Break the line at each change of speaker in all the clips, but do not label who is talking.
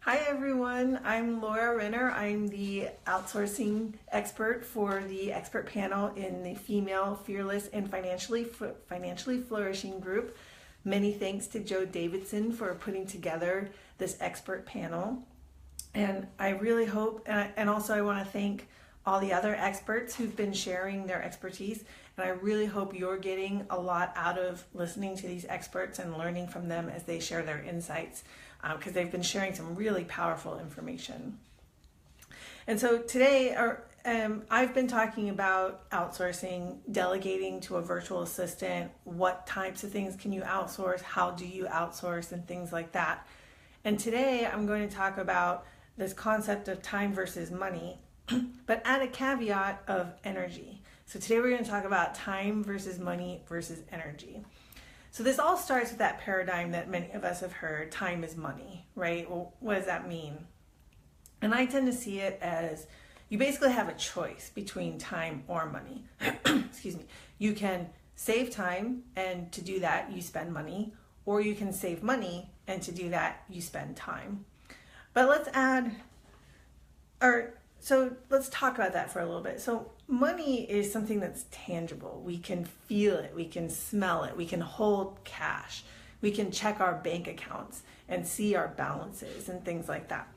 Hi everyone, I'm Laura Renner. I'm the outsourcing expert for the expert panel in the Female Fearless and Financially Flourishing group. Many thanks to Joe Davidson for putting together this expert panel. And I really hope, and also I want to thank all the other experts who've been sharing their expertise. And I really hope you're getting a lot out of listening to these experts and learning from them as they share their insights, because they've been sharing some really powerful information. And so today, I've been talking about outsourcing, delegating to a virtual assistant, what types of things can you outsource, how do you outsource, and things like that. And today I'm going to talk about this concept of time versus money, but add a caveat of energy. So today we're going to talk about time versus money versus energy. So this all starts with that paradigm that many of us have heard, time is money, right? Well, what does that mean? And I tend to see it as you basically have a choice between time or money. Excuse me. You can save time, and to do that you spend money, or you can save money, and to do that you spend time. But let's talk about that for a little bit. So money is something that's tangible. We can feel it, we can smell it, we can hold cash, we can check our bank accounts and see our balances and things like that.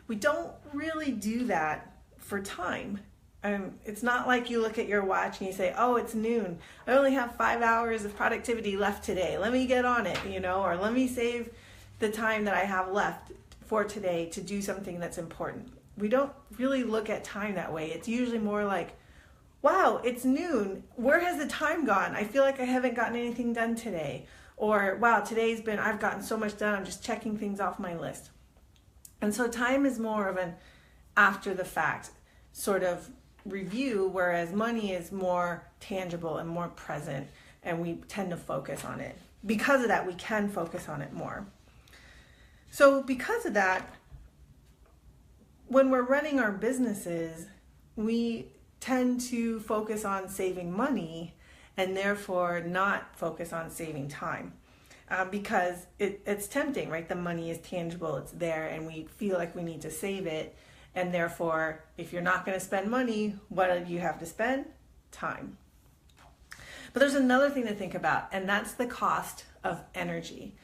We don't really do that for time. It's not like you look at your watch and you say, oh, it's noon. I only have 5 hours of productivity left today. Let me get on it, or let me save the time that I have left for today to do something that's important. We don't really look at time that way. It's usually more like, wow, it's noon. Where has the time gone? I feel like I haven't gotten anything done today. Or, wow, I've gotten so much done. I'm just checking things off my list. And so time is more of an after the fact sort of review, whereas money is more tangible and more present, and we tend to focus on it. Because of that, we can focus on it more. So because of that, when we're running our businesses, we tend to focus on saving money and therefore not focus on saving time, because it's tempting, right? The money is tangible, it's there, and we feel like we need to save it. And therefore, if you're not going to spend money, what do you have to spend? Time. But there's another thing to think about, and that's the cost of energy.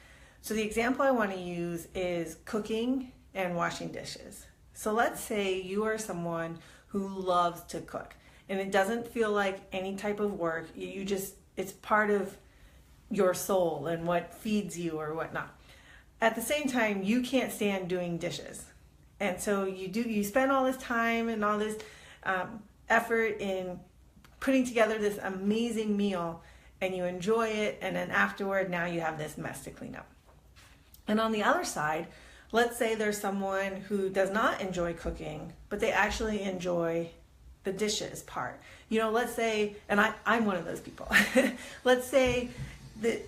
So the example I want to use is cooking and washing dishes. So let's say you are someone who loves to cook, and it doesn't feel like any type of work. It's part of your soul and what feeds you or whatnot. At the same time, you can't stand doing dishes. And so you spend all this time and all this effort in putting together this amazing meal, and you enjoy it, and then afterward, now you have this mess to clean up. And on the other side, let's say there's someone who does not enjoy cooking, but they actually enjoy the dishes part. Let's say, and I'm one of those people. Let's say that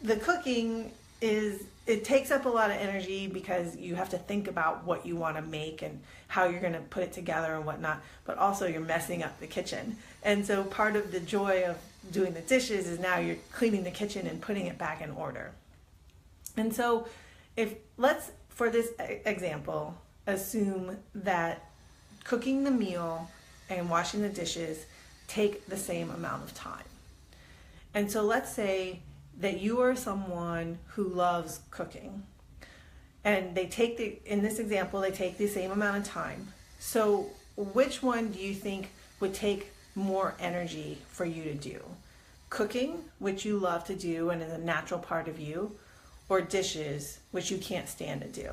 the cooking it takes up a lot of energy because you have to think about what you want to make and how you're going to put it together and whatnot, but also you're messing up the kitchen. And so part of the joy of doing the dishes is now you're cleaning the kitchen and putting it back in order. And so let's, for this example, assume that cooking the meal and washing the dishes take the same amount of time. And so let's say that you are someone who loves cooking, and in this example, they take the same amount of time. So which one do you think would take more energy for you to do? Cooking, which you love to do and is a natural part of you, or dishes, which you can't stand to do,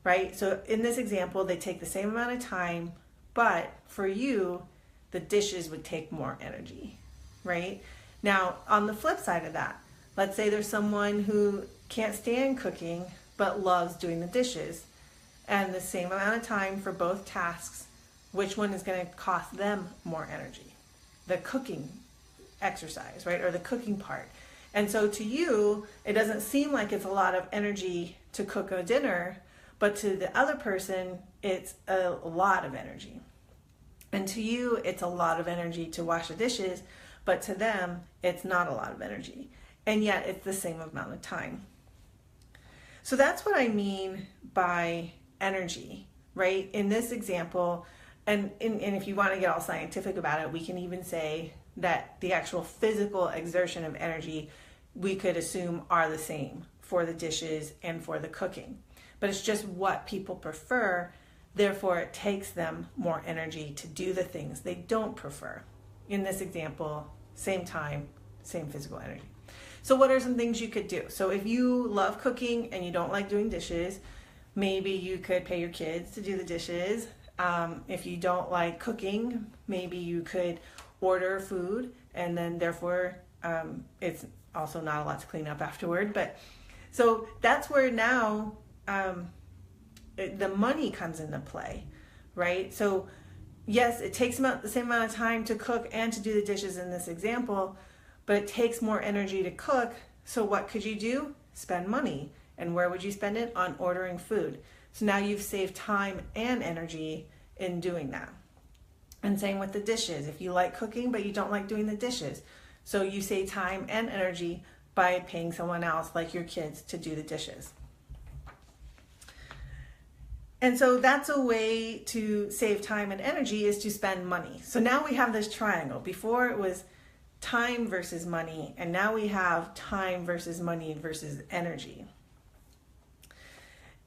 right? So in this example, they take the same amount of time, but for you, the dishes would take more energy, right? Now, on the flip side of that, let's say there's someone who can't stand cooking but loves doing the dishes, and the same amount of time for both tasks, which one is going to cost them more energy? The cooking exercise, right? Or the cooking part. And so to you, it doesn't seem like it's a lot of energy to cook a dinner, but to the other person, it's a lot of energy. And to you, it's a lot of energy to wash the dishes, but to them, it's not a lot of energy. And yet, it's the same amount of time. So that's what I mean by energy, right? In this example, and if you want to get all scientific about it, we can even say that the actual physical exertion of energy we could assume are the same for the dishes and for the cooking. But it's just what people prefer, therefore it takes them more energy to do the things they don't prefer. In this example, same time, same physical energy. So what are some things you could do? So if you love cooking and you don't like doing dishes, maybe you could pay your kids to do the dishes. If you don't like cooking, maybe you could order food, and then therefore it's also not a lot to clean up afterward. But so that's where now the money comes into play, right? So yes, it takes about the same amount of time to cook and to do the dishes in this example, but it takes more energy to cook. So what could you do? Spend money. And where would you spend it? On ordering food. So now you've saved time and energy in doing that. And same with the dishes. If you like cooking, but you don't like doing the dishes, so you save time and energy by paying someone else, like your kids, to do the dishes. And so that's a way to save time and energy, is to spend money. So now we have this triangle. Before it was time versus money, and now we have time versus money versus energy.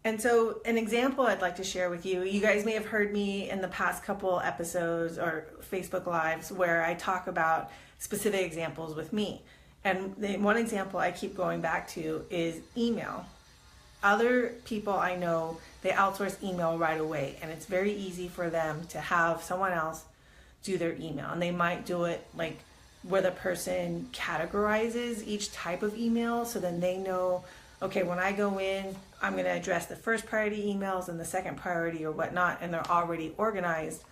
And so an example I'd like to share with you, you guys may have heard me in the past couple episodes or Facebook Lives where I talk about specific examples with me. And one example I keep going back to is email. Other people I know, they outsource email right away, and it's very easy for them to have someone else do their email. And they might do it like where the person categorizes each type of email, so then they know, okay, when I go in, I'm going to address the first priority emails and the second priority or whatnot, and they're already organized.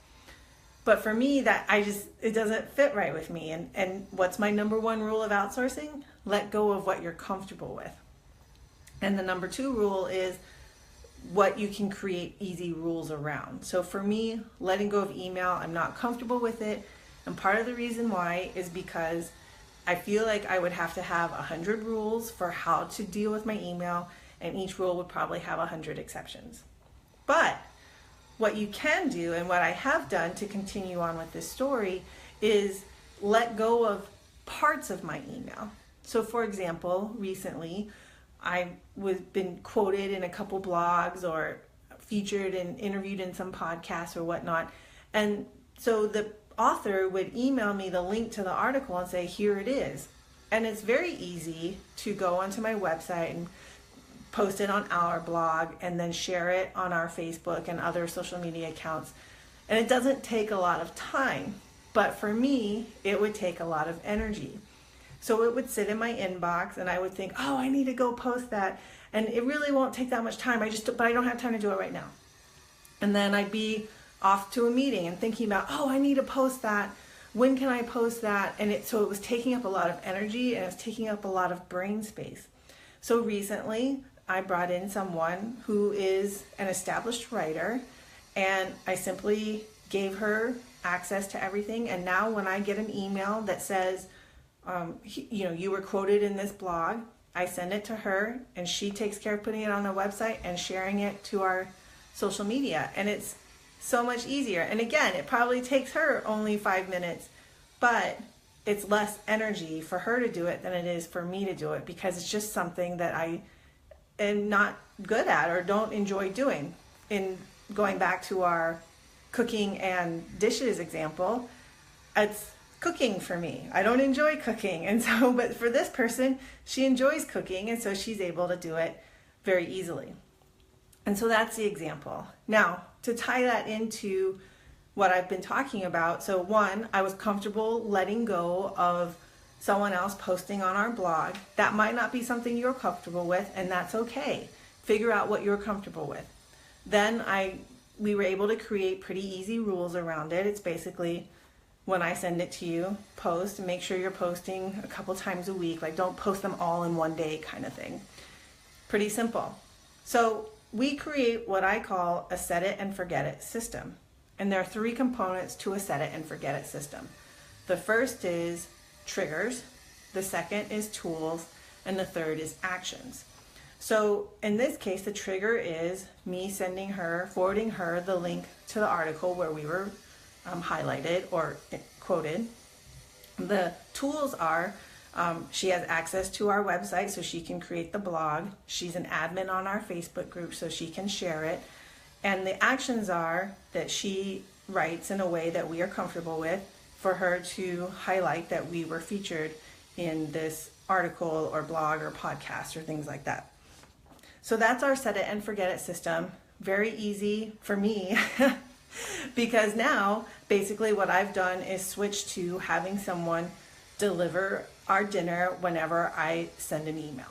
But for me, it doesn't fit right with me. And what's my number one rule of outsourcing? Let go of what you're comfortable with. And the number two rule is what you can create easy rules around. So for me, letting go of email, I'm not comfortable with it. And part of the reason why is because I feel like I would have to have 100 rules for how to deal with my email, and each rule would probably have 100 exceptions. But what you can do, and what I have done to continue on with this story, is let go of parts of my email. So for example, recently I was been quoted in a couple blogs or featured and interviewed in some podcasts or whatnot. And so the author would email me the link to the article and say, here it is. And it's very easy to go onto my website and post it on our blog and then share it on our Facebook and other social media accounts. And it doesn't take a lot of time, but for me, it would take a lot of energy. So it would sit in my inbox and I would think, oh, I need to go post that. And it really won't take that much time. But I don't have time to do it right now. And then I'd be off to a meeting and thinking about, oh, I need to post that. When can I post that? And so it was taking up a lot of energy, and it was taking up a lot of brain space. So recently I brought in someone who is an established writer, and I simply gave her access to everything. And now when I get an email that says, you were quoted in this blog, I send it to her, and she takes care of putting it on the website and sharing it to our social media. And it's so much easier. And again, it probably takes her only 5 minutes, but it's less energy for her to do it than it is for me to do it, because it's just something that I am not good at or don't enjoy doing. In going back to our cooking and dishes example, it's cooking for me. I don't enjoy cooking. And so, but for this person, she enjoys cooking, and so she's able to do it very easily. And so that's the example. Now, to tie that into what I've been talking about, so one, I was comfortable letting go of someone else posting on our blog. That might not be something you're comfortable with, and that's okay. Figure out what you're comfortable with. Then we were able to create pretty easy rules around it. It's basically, when I send it to you, post, and make sure you're posting a couple times a week. Like, don't post them all in one day kind of thing. Pretty simple. So we create what I call a set it and forget it system. And there are 3 components to a set it and forget it system. The first is triggers, the second is tools, and the third is actions. So in this case, the trigger is me forwarding her the link to the article where we were highlighted or quoted. The tools are, she has access to our website so she can create the blog. She's an admin on our Facebook group so she can share it. And the actions are that she writes in a way that we are comfortable with for her to highlight that we were featured in this article or blog or podcast or things like that. So that's our set it and forget it system. Very easy for me because now basically what I've done is switch to having someone deliver our dinner whenever I send an email,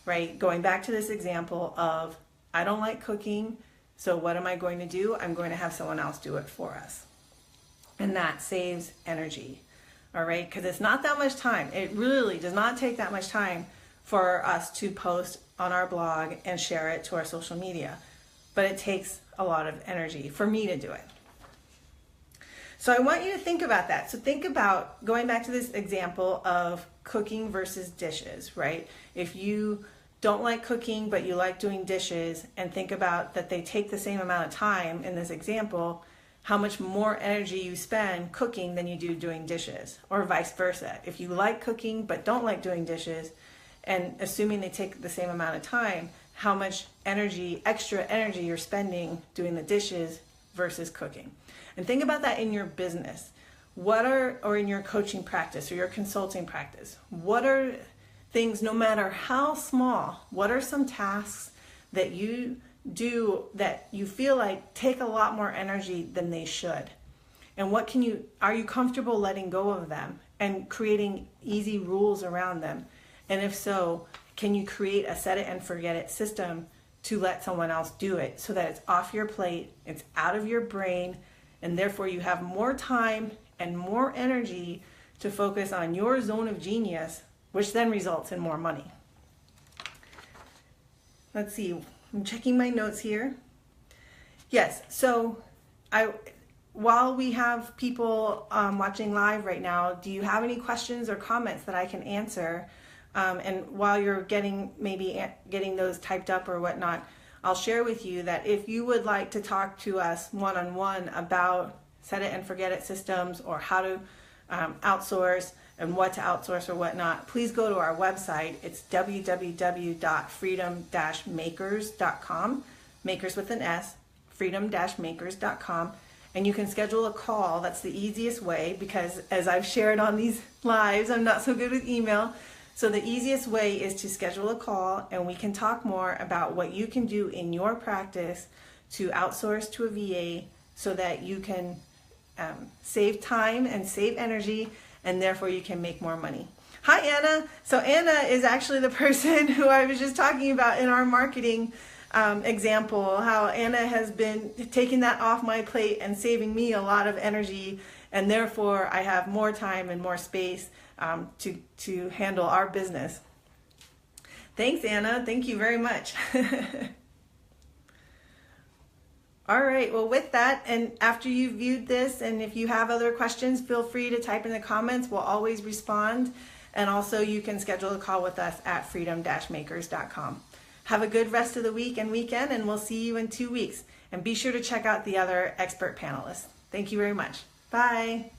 right? Going back to this example of I don't like cooking, so what am I going to do? I'm going to have someone else do it for us. And that saves energy, all right? Because it's not that much time. It really does not take that much time for us to post on our blog and share it to our social media. But it takes a lot of energy for me to do it. So I want you to think about that. So think about going back to this example of cooking versus dishes, right? If you don't like cooking, but you like doing dishes, and think about that they take the same amount of time in this example, how much more energy you spend cooking than you do doing dishes, or vice versa. If you like cooking, but don't like doing dishes, and assuming they take the same amount of time, how much energy, extra energy you're spending doing the dishes versus cooking. And think about that in your business. Or in your coaching practice or your consulting practice. What are things, no matter how small, what are some tasks that you do that you feel like take a lot more energy than they should? And are you comfortable letting go of them and creating easy rules around them? And if so, can you create a set it and forget it system to let someone else do it so that it's off your plate, it's out of your brain, and therefore you have more time and more energy to focus on your zone of genius, which then results in more money. Let's see, I'm checking my notes here. Yes, so while we have people watching live right now, do you have any questions or comments that I can answer? And while you're getting those typed up or whatnot, I'll share with you that if you would like to talk to us one-on-one about set it and forget it systems or how to outsource and what to outsource or whatnot, please go to our website. It's www.freedom-makers.com, makers with an S, freedom-makers.com. And you can schedule a call. That's the easiest way because as I've shared on these lives, I'm not so good with email. So the easiest way is to schedule a call and we can talk more about what you can do in your practice to outsource to a VA so that you can save time and save energy and therefore you can make more money. Hi, Anna. So Anna is actually the person who I was just talking about in our marketing example, how Anna has been taking that off my plate and saving me a lot of energy, and therefore I have more time and more space to handle our business. Thanks, Anna. Thank you very much. All right, well, with that, and after you've viewed this, and if you have other questions, feel free to type in the comments. We'll always respond. And also you can schedule a call with us at freedom-makers.com. Have a good rest of the week and weekend, and we'll see you in 2 weeks. And be sure to check out the other expert panelists. Thank you very much. Bye.